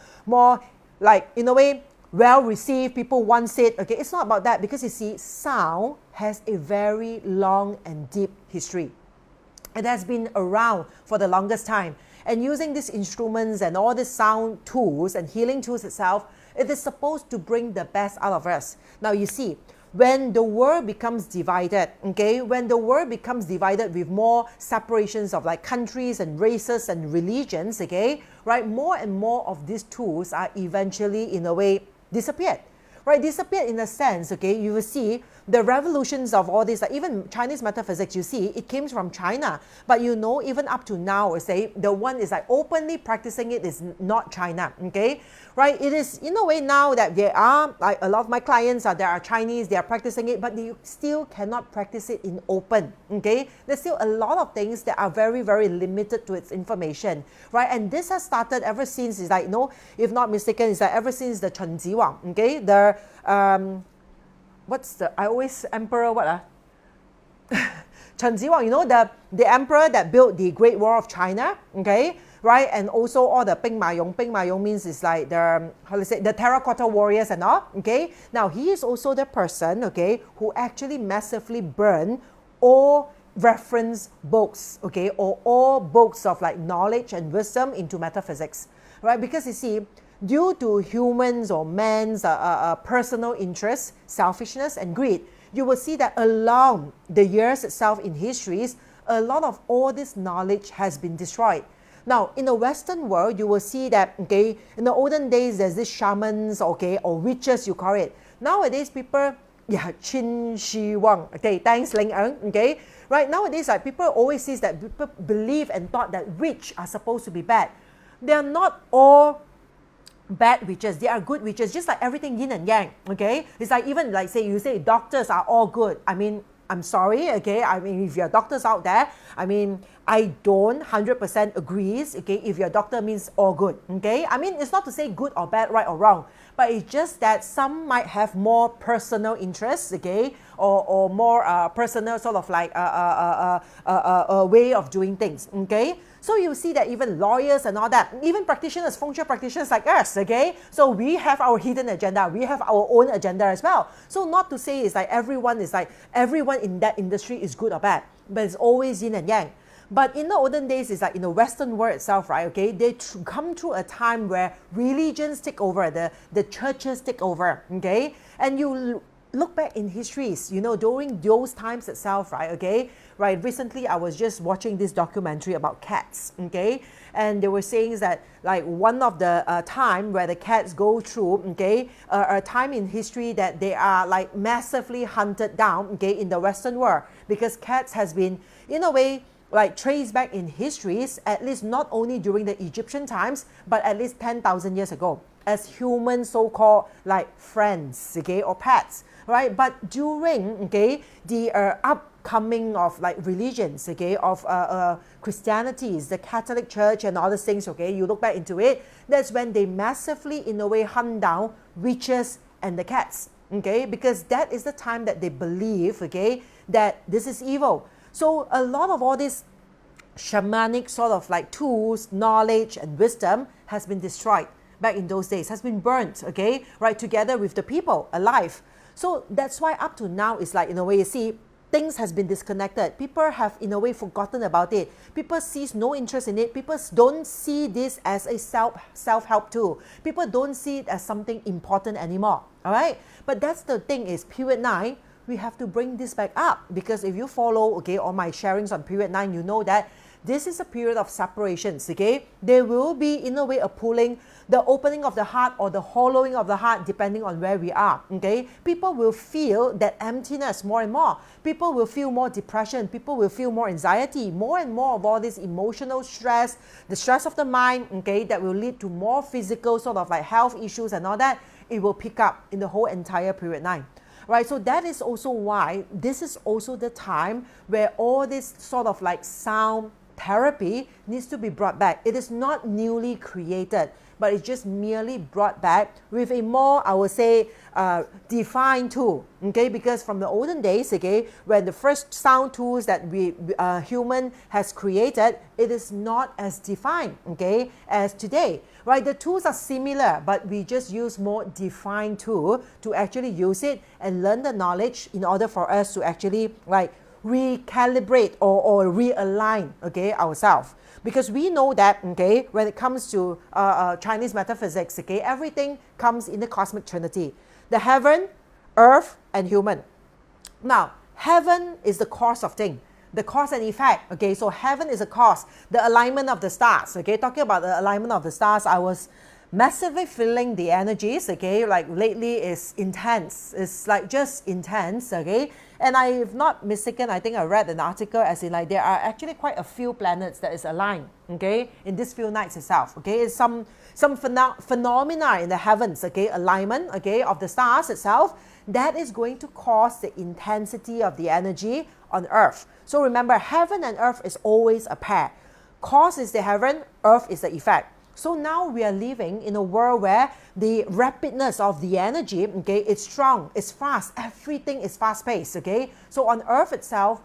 like, in a way, well received, people want it, okay? It's not about that because you see, sound has a very long and deep history. It has been around for the longest time. And using these instruments and all these sound tools and healing tools itself It is supposed to bring the best out of us. Now you see, when the world becomes divided, okay, when the world becomes divided with more separations of like countries and races and religions, okay, right, more and more of these tools are eventually in a way disappeared. Right, disappeared in a sense, okay, you will see the revolutions of all this, like even Chinese metaphysics, you see, it came from China. But you know, even up to now, say, the one is like openly practicing it is not China, okay? Right, it is in a way now that there are, like a lot of my clients are, there are Chinese, they are practicing it, but you still cannot practice it in open, okay? There's still a lot of things that are very, very limited to its information, right? And this has started ever since, it's like, you know, if not mistaken, it's like ever since the Chen Jiwang, okay? The what's the, I always emperor what Chen Jiwang, you know, the emperor that built the Great Wall of China, okay, right? And also all the Bing Ma Yong. Bing Ma Yong means it's like the, how to say, the terracotta warriors and all, okay? Now he is also the person, okay, who actually massively burned all reference books, okay, or all books of like knowledge and wisdom into metaphysics, right? Because you see, due to humans or man's personal interests, selfishness and greed, you will see that along the years itself in histories, a lot of all this knowledge has been destroyed. Now, in the Western world, you will see that, okay, in the olden days, there's this shamans, okay, or witches, you call it. Nowadays, people, yeah, Qin Shi Wang, okay, thanks, Ling Eng, okay, right? Nowadays, like, people always see that people believe and thought that witch are supposed to be bad. They are not all bad witches, they are good witches, just like everything yin and yang, okay? It's like even like say you say doctors are all good. I mean, I'm sorry, okay? I mean, if you're doctors out there, I mean, I don't 100% agrees, okay? If your doctor means all good, okay? I mean, it's not to say good or bad, right or wrong, but it's just that some might have more personal interests, okay? Or more personal sort of like a way of doing things, okay? So you see that even lawyers and all that, even practitioners, feng shui practitioners like us, okay? So we have our hidden agenda, we have our own agenda as well. So not to say it's like everyone in that industry is good or bad, but it's always yin and yang. But in the olden days, it's like in the Western world itself, right, okay, they come through a time where religions take over, the churches take over, okay? And you look back in histories, you know, during those times itself, right, okay, right, recently I was just watching this documentary about cats, okay, and they were saying that like one of the time where the cats go through, okay, a time in history that they are like massively hunted down, okay, in the Western world, because cats has been, in a way, like traced back in histories, at least not only during the Egyptian times, but at least 10,000 years ago, as human so-called like friends, okay, or pets, right? But during, okay, the upcoming of like religions, okay, of Christianity, the Catholic Church and all these things, okay, you look back into it, that's when they massively, in a way, hunt down witches and the cats, okay, because that is the time that they believe, okay, that this is evil. So a lot of all these shamanic sort of like tools, knowledge and wisdom has been destroyed back in those days, has been burnt, okay, right, together with the people alive. So that's why up to now it's like, in a way, you see, things has been disconnected. People have, in a way, forgotten about it. People sees no interest in it. People don't see this as a self-help tool. People don't see it as something important anymore, all right? But that's the thing is, period 9, we have to bring this back up, because if you follow, okay, all my sharings on period 9, you know that this is a period of separations, okay? There will be, in a way, a pulling, the opening of the heart or the hollowing of the heart, depending on where we are, okay? People will feel that emptiness more and more. People will feel more depression. People will feel more anxiety, more and more of all this emotional stress, the stress of the mind, okay, that will lead to more physical sort of like health issues and all that. It will pick up in the whole entire period 9. Right, so that is also why this is also the time where all this sort of like sound therapy needs to be brought back. It is not newly created, but it's just merely brought back with a more, I would say, defined tool, okay? Because from the olden days, okay, when the first sound tools that we human has created, it is not as defined, okay, as today, right? The tools are similar, but we just use more defined tool to actually use it and learn the knowledge in order for us to actually like recalibrate or realign, okay, ourselves. Because we know that, okay, when it comes to Chinese metaphysics, okay, everything comes in the cosmic trinity. The heaven, earth, and human. Now, heaven is the cause of things. The cause and effect, okay, so heaven is a cause, the alignment of the stars, okay, talking about the alignment of the stars, I was massively feeling the energies, okay, like lately is intense, it's like just intense, okay, and if not mistaken, I think I read an article as in like there are actually quite a few planets that is aligned, okay, in these few nights itself, okay, it's some phenomena in the heavens, okay, alignment, okay, of the stars itself, that is going to cause the intensity of the energy on earth. So remember, heaven and earth is always a pair. Cause is the heaven, earth is the effect. So now we are living in a world where the rapidness of the energy, okay, it's strong, it's fast, everything is fast-paced, okay? So on earth itself,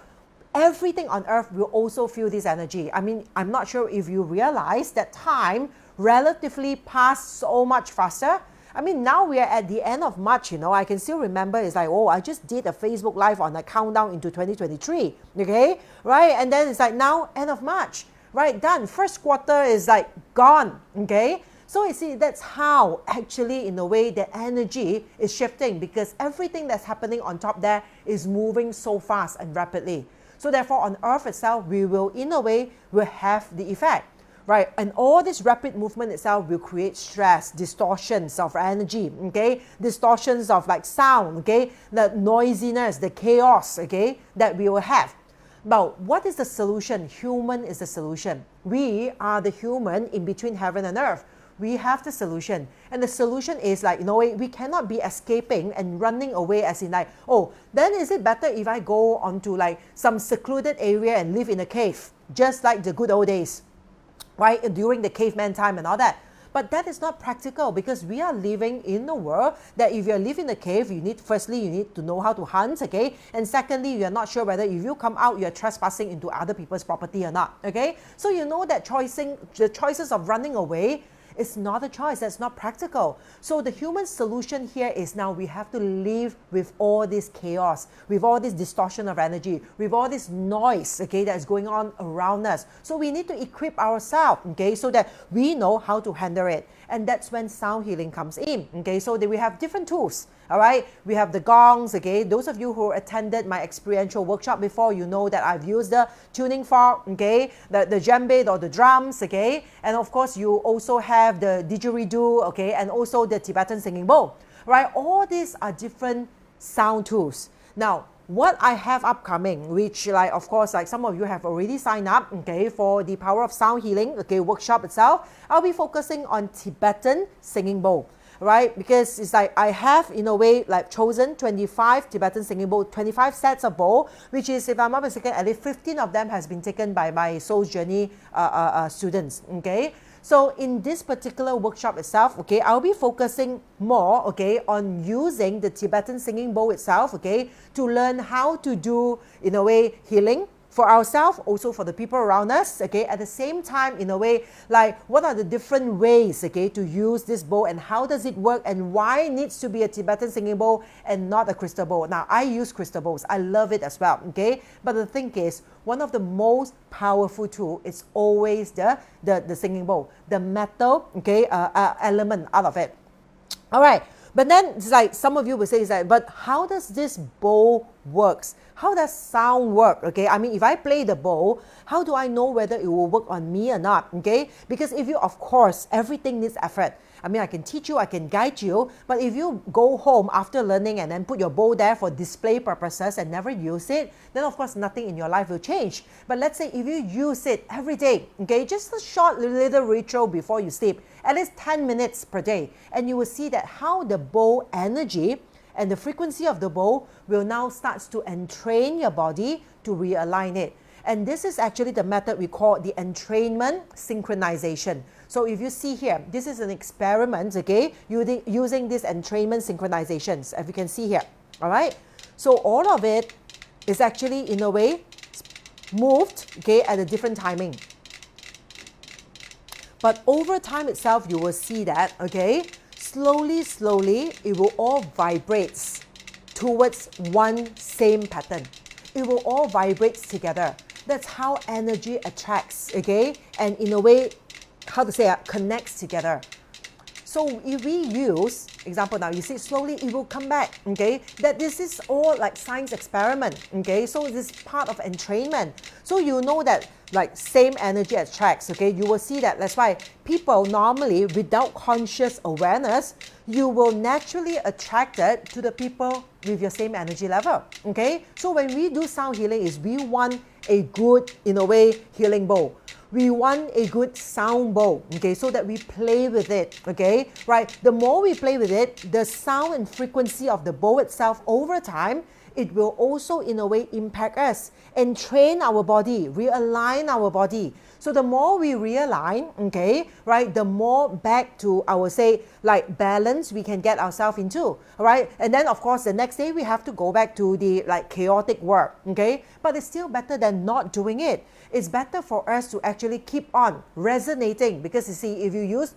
everything on earth will also feel this energy. I mean, I'm not sure if you realize that time relatively passed so much faster. I mean, now we are at the end of March, you know, I can still remember it's like, oh, I just did a Facebook Live on a countdown into 2023, okay, right? And then it's like now, end of March, right, done. First quarter is like gone, okay? So you see, that's how actually in a way the energy is shifting because everything that's happening on top there is moving so fast and rapidly. So therefore on Earth itself, we will in a way will have the effect. Right, and all this rapid movement itself will create stress, distortions of energy, okay, distortions of like sound, okay, the noisiness, the chaos, okay, that we will have. But what is the solution? Human is the solution. We are the human in between heaven and earth. We have the solution. And the solution is like, you know, we cannot be escaping and running away as in like, oh, then is it better if I go onto like some secluded area and live in a cave, just like the good old days? Right, during the caveman time and all that. But that is not practical because we are living in a world that if you live in a cave, you need to know how to hunt, okay? And secondly, you are not sure whether if you come out, you are trespassing into other people's property or not, okay? So you know that the choices of running away is not a choice, that's not practical. So the human solution here is now we have to live with all this chaos, with all this distortion of energy, with all this noise, okay, that is going on around us. So we need to equip ourselves, okay, so that we know how to handle it. And that's when sound healing comes in, okay, so we have different tools. All right, we have the gongs, okay, those of you who attended my experiential workshop before, you know that I've used the tuning fork, okay, the djembe or the drums, okay, and of course you also have the didgeridoo, okay, and also the Tibetan singing bowl, right? All these are different sound tools. Now, what I have upcoming, which like of course like some of you have already signed up, okay, for the Power of Sound Healing, okay, workshop itself, I'll be focusing on Tibetan singing bowl. Right, because it's like I have in a way like chosen 25 Tibetan singing bowl, 25 sets of bowl, which is, if I'm not mistaken, at least 15 of them has been taken by my Soul's Journey students, okay. So in this particular workshop itself, okay, I'll be focusing more, okay, on using the Tibetan singing bowl itself, okay, to learn how to do, in a way, healing for ourselves, also for the people around us, okay, at the same time, in a way, like what are the different ways, okay, to use this bowl and how does it work and why it needs to be a Tibetan singing bowl and not a crystal bowl. Now, I use crystal bowls, I love it as well, okay, but the thing is, one of the most powerful tools is always the singing bowl, the metal, okay, element out of it. All right. But then it's like some of you will say, it's like, but how does this bowl works? How does sound work? Okay, I mean, if I play the bowl, how do I know whether it will work on me or not? Okay, because if you, of course, everything needs effort. I mean, I can teach you, I can guide you, but if you go home after learning and then put your bowl there for display purposes and never use it, then of course nothing in your life will change. But let's say if you use it every day, okay, just a short little ritual before you sleep, at least 10 minutes per day, and you will see that how the bowl energy and the frequency of the bowl will now start to entrain your body to realign it. And this is actually the method we call the entrainment synchronization. So if you see here, this is an experiment, okay, using this entrainment synchronizations, as you can see here, all right? So all of it is actually, in a way, moved, okay, at a different timing. But over time itself, you will see that, okay, slowly, it will all vibrate towards one same pattern. it will all vibrate together. That's how energy attracts, okay? And in a way, how to say, connects together. So if we use, example now, you see slowly it will come back, okay? That this is all like science experiment, okay? So this is part of entrainment. So you know that like same energy attracts, okay? You will see that. That's why people normally, without conscious awareness, you will naturally attract it to the people with your same energy level, okay? So when we do sound healing is we want a good, in a way, healing bowl. We want a good sound bowl, okay, so that we play with it, okay, right? The more we play with it, the sound and frequency of the bowl itself over time, it will also in a way impact us and train our body, realign our body. So the more we realign, okay, right, the more back to our, say, like balance we can get ourselves into, all right? And then of course the next day we have to go back to the like chaotic work, okay? But it's still better than not doing it. It's better for us to actually keep on resonating, because you see, if you use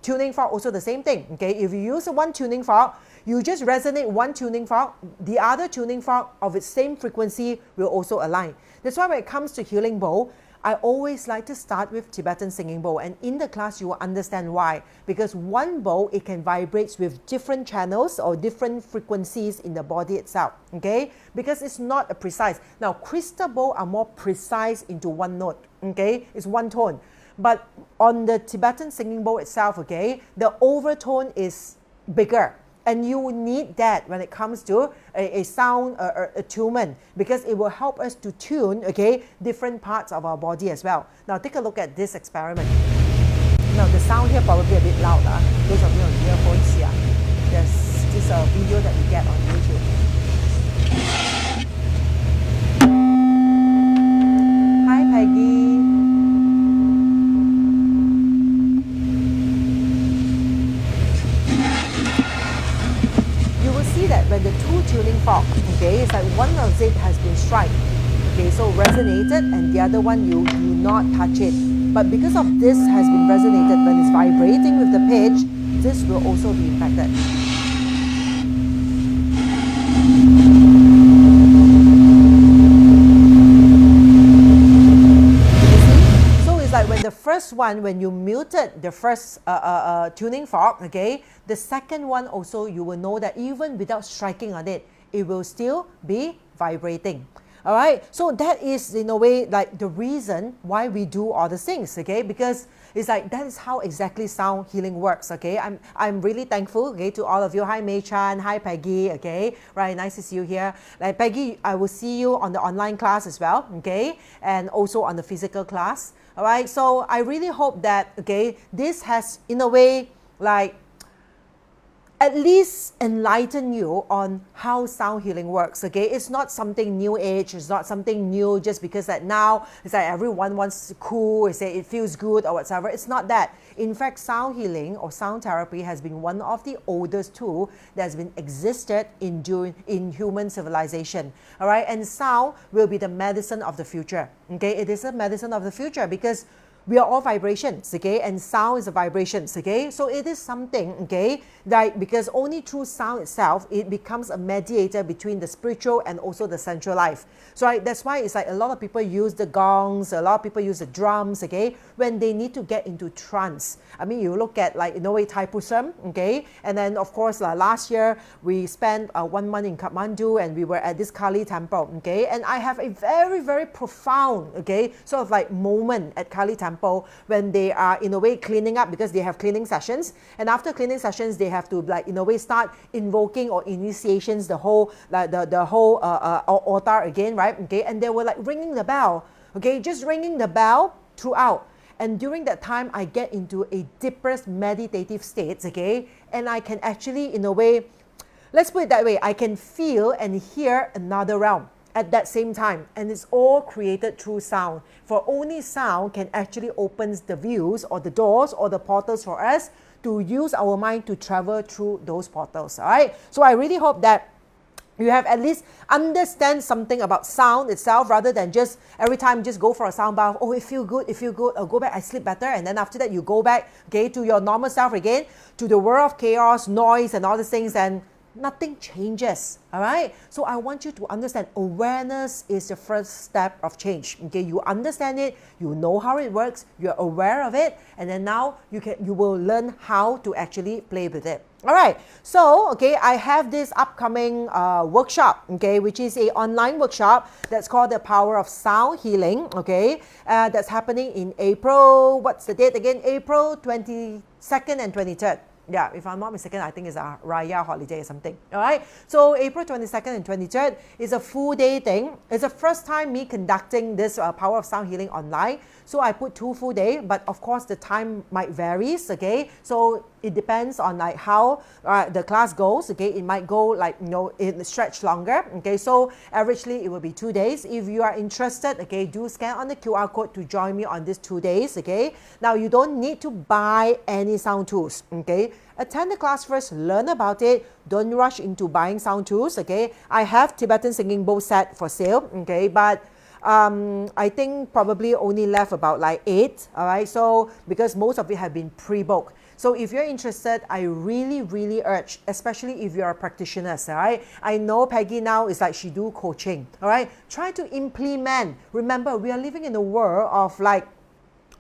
tuning fork, also the same thing, okay? If you use one tuning fork, you just resonate one tuning fork, the other tuning fork of its same frequency will also align. That's why when it comes to healing bowl, I always like to start with Tibetan singing bowl, and in the class you will understand why. Because one bowl, it can vibrate with different channels or different frequencies in the body itself, okay? Because it's not a precise. Now, crystal bowl are more precise into one note, okay? It's one tone. But on the Tibetan singing bowl itself, okay, the overtone is bigger. And you need that when it comes to a sound attunement, because it will help us to tune, okay, different parts of our body as well. Now take a look at this experiment. Now the sound here probably a bit loud. Those of you on earphones here. There's this video that we get on YouTube. Hi Peggy. That when the two tuning fork, okay, it's like one of it has been struck, okay, so resonated, and the other one you do not touch it. But because of this has been resonated, when it's vibrating with the pitch, this will also be impacted. When the first one, when you muted the first tuning fork, okay, the second one also you will know that even without striking on it, it will still be vibrating. All right, so that is in a way like the reason why we do all the things, okay, because it's like that is how exactly sound healing works, okay. I'm really thankful, okay, to all of you. Hi Mei Chan, hi Peggy, okay, right, nice to see you here. Like Peggy, I will see you on the online class as well, okay, and also on the physical class. All right, so I really hope that, okay, this has in a way like at least enlighten you on how sound healing works, okay? It's not something new age, it's not something new just because that now it's like everyone wants cool, say it feels good or whatever. It's not that. In fact, sound healing or sound therapy has been one of the oldest tools that has been existed in human civilization, all right? And sound will be the medicine of the future, okay? It is a medicine of the future because we are all vibrations, okay, and sound is a vibrations, okay. So it is something, okay, that because only through sound itself it becomes a mediator between the spiritual and also the sensual life. So right, that's why it's like a lot of people use the gongs, a lot of people use the drums, okay, when they need to get into trance. I mean, you look at like in a way Thaipusam, okay, and then of course last year we spent 1 month in Kathmandu and we were at this Kali temple, okay, and I have a very, very profound, okay, sort of like moment at Kali temple when they are in a way cleaning up, because they have cleaning sessions, and after cleaning sessions they have to like in a way start invoking or initiations the whole like the whole altar again, right, okay, and they were like ringing the bell, okay, just ringing the bell throughout. And during that time I get into a deepest meditative state, okay, and I can actually in a way, let's put it that way, I can feel and hear another realm at that same time, and it's all created through sound. For only sound can actually opens the views or the doors or the portals for us to use our mind to travel through those portals, all right? So I really hope that you have at least understand something about sound itself, rather than just every time just go for a sound bath. Oh, it feel good, I'll go back, I sleep better, and then after that you go back, okay, to your normal self again, to the world of chaos, noise and all these things, and nothing changes, all right? So I want you to understand awareness is the first step of change, okay? You understand it, you know how it works, you're aware of it, and then now you will learn how to actually play with it. All right, so, okay, I have this upcoming workshop, okay, which is an online workshop that's called The Power of Sound Healing, okay? That's happening in April, what's the date again? April 22nd and 23rd. Yeah, if I'm not mistaken, I think it's a Raya holiday or something. All right. So April 22nd and 23rd is a full day thing. It's the first time me conducting this Power of Sound Healing online. So I put 2 full day, but of course the time might varies. Okay. So it depends on like how the class goes. Okay. It might go like, it stretch longer. Okay. So averagely it will be 2 days. If you are interested, okay, do scan on the QR code to join me on these 2 days. Okay. Now you don't need to buy any sound tools. Okay. Attend the class first, learn about it. Don't rush into buying sound tools, okay? I have Tibetan singing bowl set for sale, okay? But I think probably only left about like 8, all right? So, because most of it have been pre-booked. So if you're interested, I really, really urge, especially if you're a practitioner, all right? I know Peggy now is like she do coaching, all right? Try to implement. Remember, we are living in a world of like,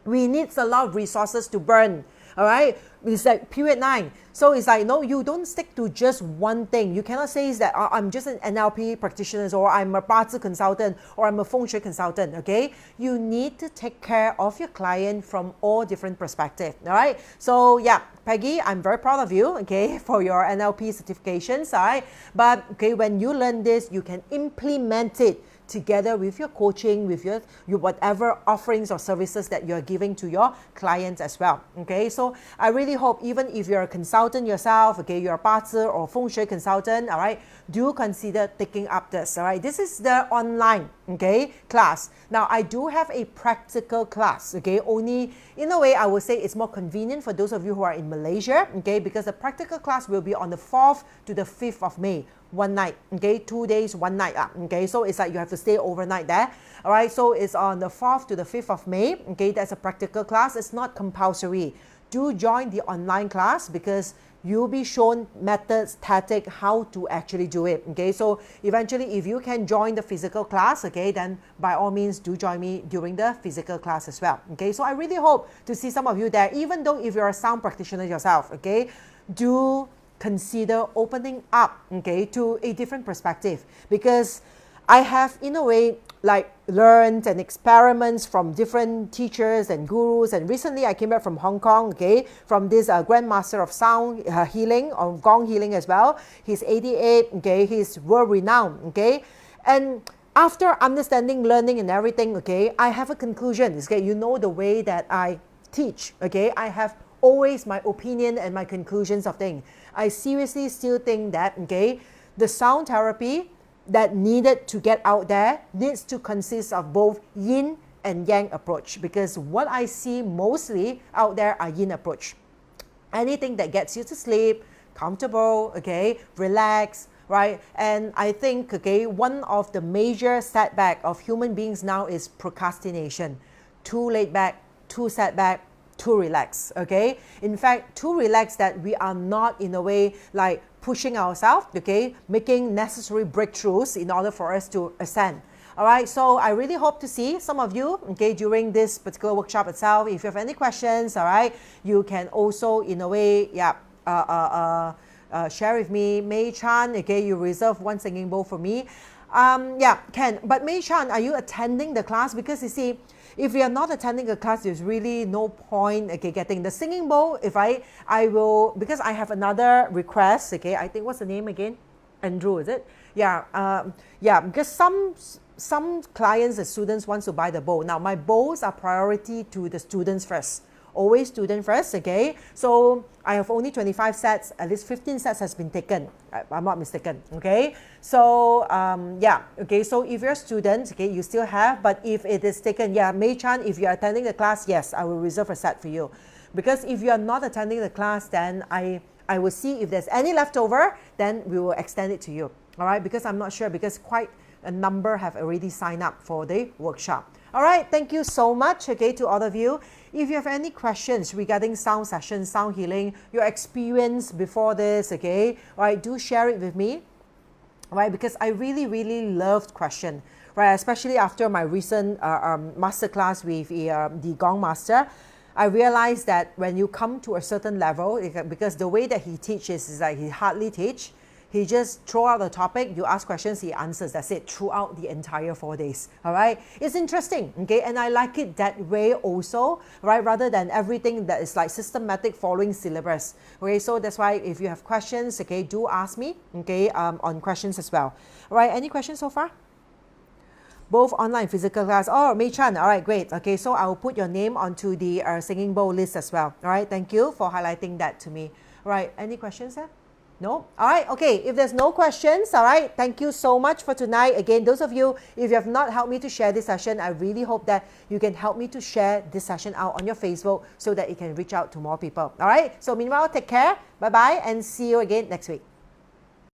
we need a lot of resources to burn. All right, it's like period 9. So it's like, no, you don't stick to just one thing. You cannot say that I'm just an NLP practitioner, or I'm a Bazi consultant, or I'm a Feng Shui consultant, okay? You need to take care of your client from all different perspectives, all right? So yeah, Peggy, I'm very proud of you, okay, for your NLP certifications, all right? But okay, when you learn this, you can implement it together with your coaching, with your whatever offerings or services that you're giving to your clients as well. Okay, so I really hope even if you're a consultant yourself, okay, you're a Bazi or Feng Shui consultant, all right, do consider taking up this, all right. This is the online, okay, class. Now, I do have a practical class, okay, only in a way I would say it's more convenient for those of you who are in Malaysia, okay, because the practical class will be on the 4th to the 5th of May. One night, okay, 2 days, 1 night, okay, so it's like you have to stay overnight there, all right, so it's on the 4th to the 5th of May, okay, that's a practical class. It's not compulsory. Do join the online class because you'll be shown methods, tactics, how to actually do it, okay, so eventually if you can join the physical class, okay, then by all means do join me during the physical class as well, okay, so I really hope to see some of you there, even though if you're a sound practitioner yourself, okay, do consider opening up, okay, to a different perspective, because I have in a way like learned and experiments from different teachers and gurus, and recently I came back from Hong Kong, okay, from this Grandmaster of Sound Healing, of Gong Healing as well. He's 88, okay, he's world renowned, okay, and after understanding, learning and everything, okay, I have a conclusion, okay, you know the way that I teach, okay, I have always my opinion and my conclusions of things. I seriously still think that, okay, the sound therapy that needed to get out there needs to consist of both yin and yang approach, because what I see mostly out there are yin approach. Anything that gets you to sleep, comfortable, okay, relax, right? And I think, okay, one of the major setback of human beings now is procrastination. Too laid back, too set back, too relaxed, okay? In fact, too relaxed that we are not in a way like pushing ourselves, okay, making necessary breakthroughs in order for us to ascend. All right, so I really hope to see some of you, okay, during this particular workshop itself. If you have any questions, all right, you can also in a way, share with me. May Chan, okay, you reserve one singing bowl for me. Yeah, Ken, but May Chan, are you attending the class? Because you see, if you are not attending a class, there's really no point, okay, getting the singing bowl. If I will, because I have another request, okay, I think, what's the name again? Andrew, is it? Yeah, yeah, because some clients and students want to buy the bowl. Now, my bowls are priority to the students first. Always student first, okay? So I have only 25 sets, at least 15 sets has been taken, I'm not mistaken, okay? So, yeah, okay, so if you're a student, okay, you still have, but if it is taken, yeah, May Chan, if you're attending the class, yes, I will reserve a set for you. Because if you're not attending the class, then I will see if there's any leftover, then we will extend it to you, all right? Because I'm not sure, because quite a number have already signed up for the workshop. All right, thank you so much, okay, to all of you. If you have any questions regarding sound sessions, sound healing, your experience before this, okay, all right, do share it with me, right? Because I really, really loved question, right? Especially after my recent masterclass with the Gong Master. I realized that when you come to a certain level, because the way that he teaches is like he hardly teach. He just throw out the topic, you ask questions, he answers. That's it throughout the entire 4 days. All right, it's interesting, okay, and I like it that way also, right? Rather than everything that is like systematic following syllabus. Okay, so that's why if you have questions, okay, do ask me, okay, on questions as well. All right, any questions so far? Both online physical class. Oh, Mei Chan. All right, great. Okay, so I will put your name onto the singing bowl list as well. All right, thank you for highlighting that to me. All right, any questions there? No? All right, okay. If there's no questions, all right, thank you so much for tonight. Again, those of you, if you have not helped me to share this session, I really hope that you can help me to share this session out on your Facebook so that it can reach out to more people. All right, so meanwhile, take care. Bye-bye, and see you again next week.